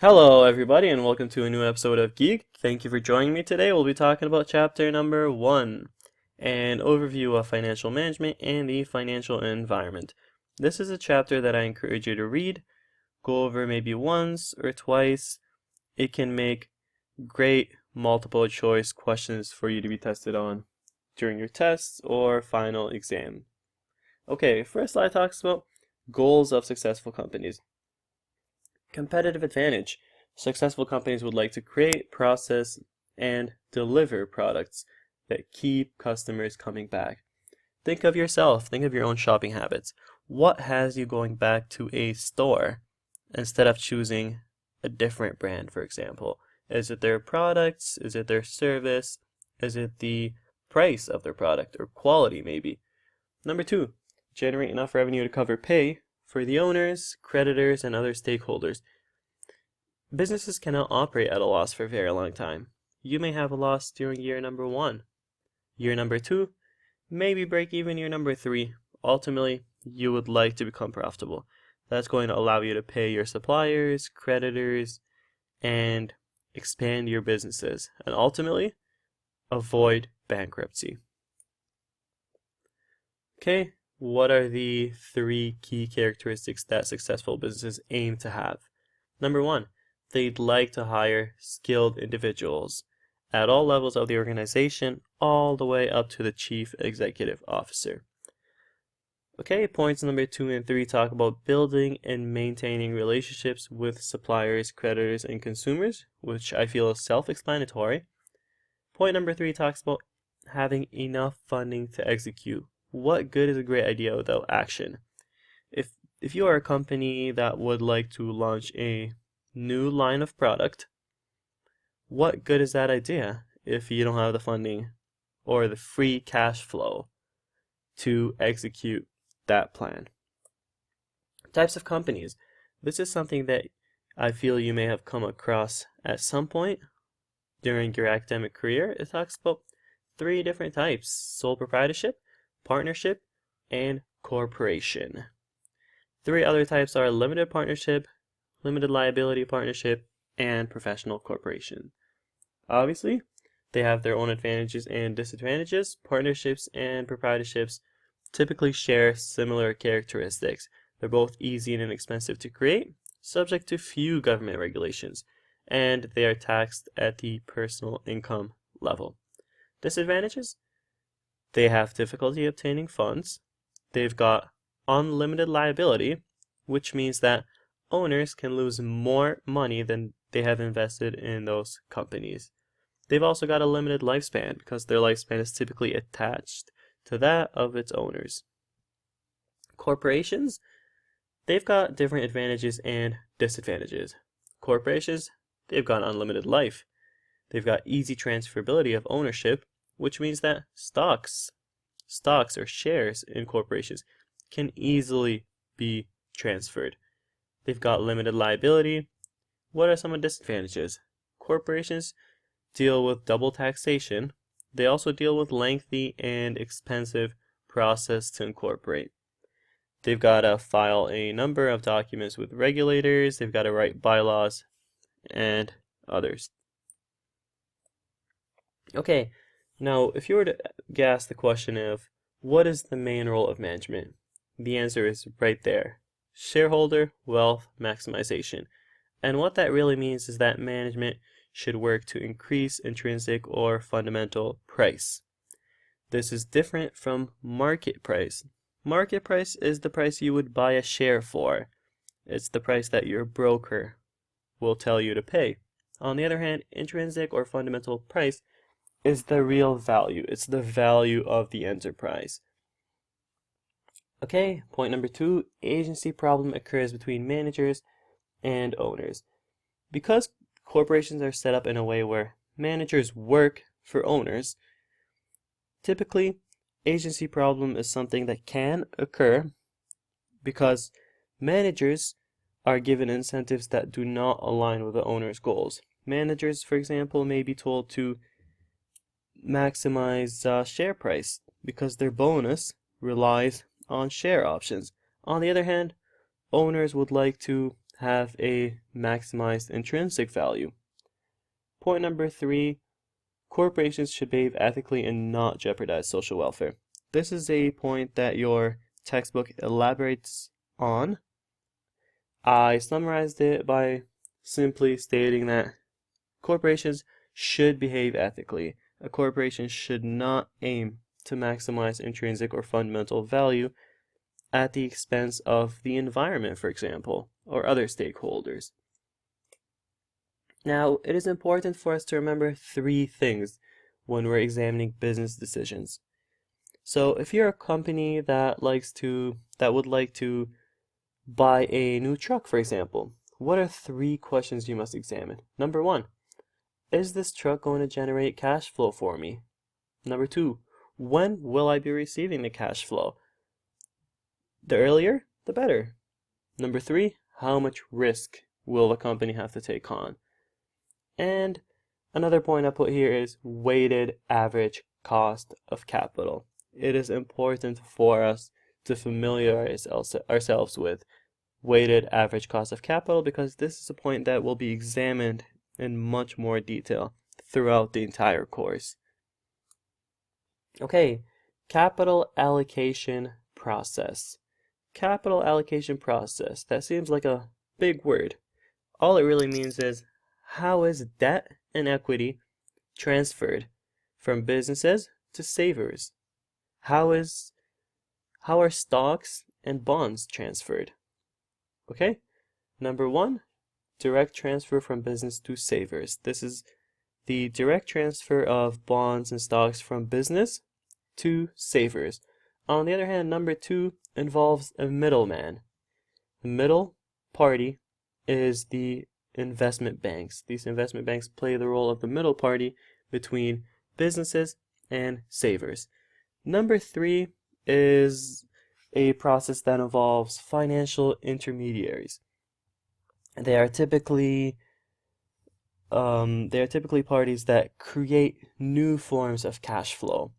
Hello, everybody, and welcome to a new episode of Geeked. Thank you for joining me today. We'll be talking about chapter number 1, an overview of financial management and the financial environment. This is a chapter that I encourage you to read, go over maybe once or twice. It can make great multiple choice questions for you to be tested on during your tests or final exam. Okay, first slide talks about goals of successful companies. Competitive advantage. Successful companies would like to create, process, and deliver products that keep customers coming back. Think of yourself. Think of your own shopping habits. What has you going back to a store instead of choosing a different brand, for example? Is it their products? Is it their service? Is it the price of their product or quality, maybe? Number 2, generate enough revenue to cover pay for the owners, creditors, and other stakeholders. Businesses cannot operate at a loss for a very long time. You may have a loss during year number 1. Year number 2, maybe break even year number 3. Ultimately, you would like to become profitable. That's going to allow you to pay your suppliers, creditors, and expand your businesses, and ultimately, avoid bankruptcy. Okay. What are the 3 key characteristics that successful businesses aim to have? Number 1, they'd like to hire skilled individuals at all levels of the organization, all the way up to the chief executive officer. Okay, points number 2 and 3 talk about building and maintaining relationships with suppliers, creditors, and consumers, which I feel is self-explanatory. Point number 3 talks about having enough funding to execute. What good is a great idea without action? If you are a company that would like to launch a new line of product, what good is that idea if you don't have the funding or the free cash flow to execute that plan? Types of companies. This is something that I feel you may have come across at some point during your academic career. It talks about 3 different types: sole proprietorship, partnership, and corporation. 3 other types are limited partnership, limited liability partnership, and professional corporation. Obviously, they have their own advantages and disadvantages. Partnerships and proprietorships typically share similar characteristics. They're both easy and inexpensive to create, subject to few government regulations, and they are taxed at the personal income level. Disadvantages? They have difficulty obtaining funds. They've got unlimited liability, which means that owners can lose more money than they have invested in those companies. They've also got a limited lifespan because their lifespan is typically attached to that of its owners. Corporations, they've got different advantages and disadvantages. Corporations, they've got unlimited life. They've got easy transferability of ownership, which means that stocks or shares in corporations can easily be transferred. They've got limited liability. What are some of the disadvantages? Corporations deal with double taxation. They also deal with lengthy and expensive process to incorporate. They've got to file a number of documents with regulators. They've got to write bylaws and others. Okay. Now, if you were to ask the question of what is the main role of management, the answer is right there: shareholder wealth maximization. And what that really means is that management should work to increase intrinsic or fundamental price. This is different from market price. Market price is the price you would buy a share for. It's the price that your broker will tell you to pay. On the other hand, intrinsic or fundamental price is the real value. It's the value of the enterprise. Okay, point number 2, agency problem occurs between managers and owners. Because corporations are set up in a way where managers work for owners, typically agency problem is something that can occur because managers are given incentives that do not align with the owner's goals. Managers, for example, may be told to maximize share price because their bonus relies on share options. On the other hand, owners would like to have a maximized intrinsic value. Point number 3, corporations should behave ethically and not jeopardize social welfare. This is a point that your textbook elaborates on. I summarized it by simply stating that corporations should behave ethically. A corporation should not aim to maximize intrinsic or fundamental value at the expense of the environment, for example, or other stakeholders. Now, it is important for us to remember 3 things when we're examining business decisions. So, if you're a company that would like to buy a new truck, for example, what are 3 questions you must examine? Number 1, is this truck going to generate cash flow for me? Number 2, when will I be receiving the cash flow? The earlier, the better. Number 3, how much risk will the company have to take on? And another point I put here is weighted average cost of capital. It is important for us to familiarize ourselves with weighted average cost of capital because this is a point that will be examined in much more detail throughout the entire course. Okay, capital allocation process. Capital allocation process, that seems like a big word. All it really means is how is debt and equity transferred from businesses to savers? How are stocks and bonds transferred? Okay, number 1, direct transfer from business to savers. This is the direct transfer of bonds and stocks from business to savers. On the other hand, number 2 involves a middleman. The middle party is the investment banks. These investment banks play the role of the middle party between businesses and savers. Number 3 is a process that involves financial intermediaries. They are typically parties that create new forms of cash flow.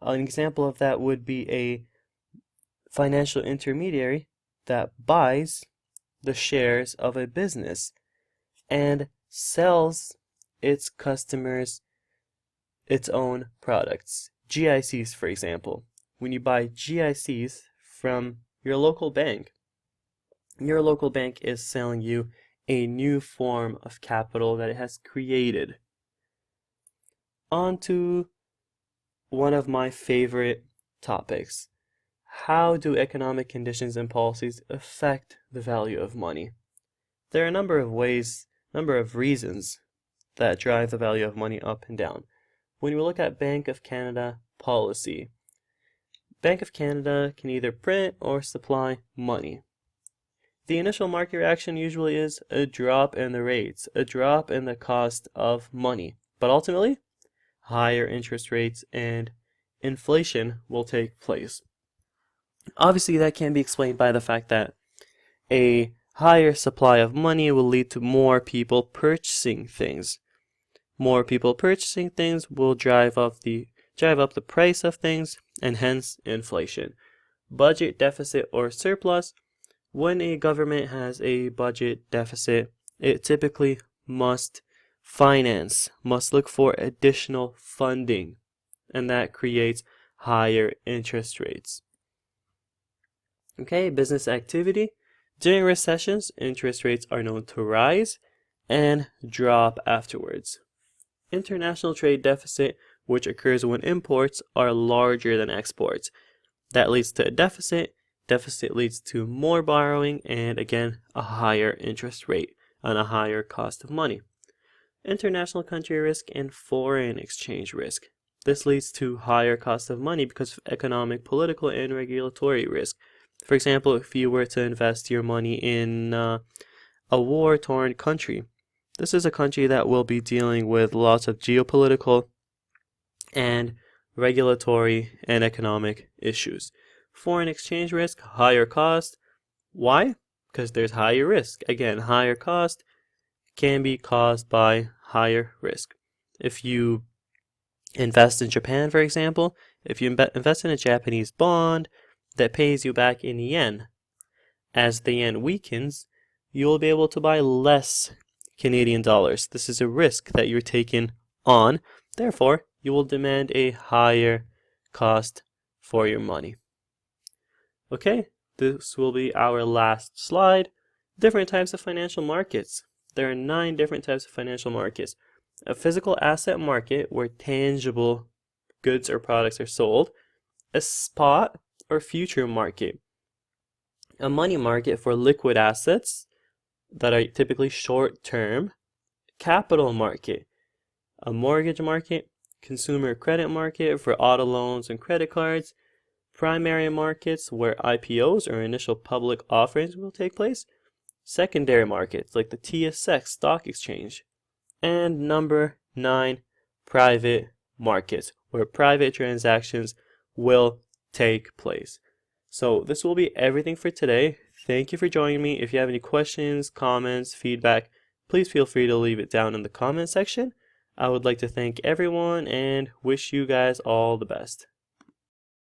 An example of that would be a financial intermediary that buys the shares of a business and sells its customers its own products. GICs, for example. When you buy GICs from your local bank is selling you a new form of capital that it has created. On to one of my favorite topics. How do economic conditions and policies affect the value of money? There are a number of reasons that drive the value of money up and down. When we look at Bank of Canada policy, Bank of Canada can either print or supply money. The initial market reaction usually is a drop in the rates, a drop in the cost of money. But ultimately, higher interest rates and inflation will take place. Obviously, that can be explained by the fact that a higher supply of money will lead to more people purchasing things. More people purchasing things will drive up the price of things and hence inflation. Budget deficit or surplus. When a government has a budget deficit, it typically must look for additional funding, and that creates higher interest rates. Okay, business activity. During recessions, interest rates are known to rise and drop afterwards. International trade deficit, which occurs when imports are larger than exports. That leads to a deficit. Deficit leads to more borrowing and again a higher interest rate and a higher cost of money. International country risk and foreign exchange risk. This leads to higher cost of money because of economic, political, and regulatory risk. For example, if you were to invest your money in a war-torn country, this is a country that will be dealing with lots of geopolitical and regulatory and economic issues. Foreign exchange risk, higher cost. Why? Because there's higher risk. Again, higher cost can be caused by higher risk. If you invest in Japan, for example, if you invest in a Japanese bond that pays you back in yen, as the yen weakens, you will be able to buy less Canadian dollars. This is a risk that you're taking on. Therefore, you will demand a higher cost for your money. Okay, this will be our last slide. Different types of financial markets. There are 9 different types of financial markets. A physical asset market where tangible goods or products are sold. A spot or future market. A money market for liquid assets that are typically short term. Capital market. A mortgage market. Consumer credit market for auto loans and credit cards. Primary markets where IPOs or initial public offerings will take place. Secondary markets like the TSX stock exchange. And number 9, private markets where private transactions will take place. So this will be everything for today. Thank you for joining me. If you have any questions, comments, feedback, please feel free to leave it down in the comment section. I would like to thank everyone and wish you guys all the best.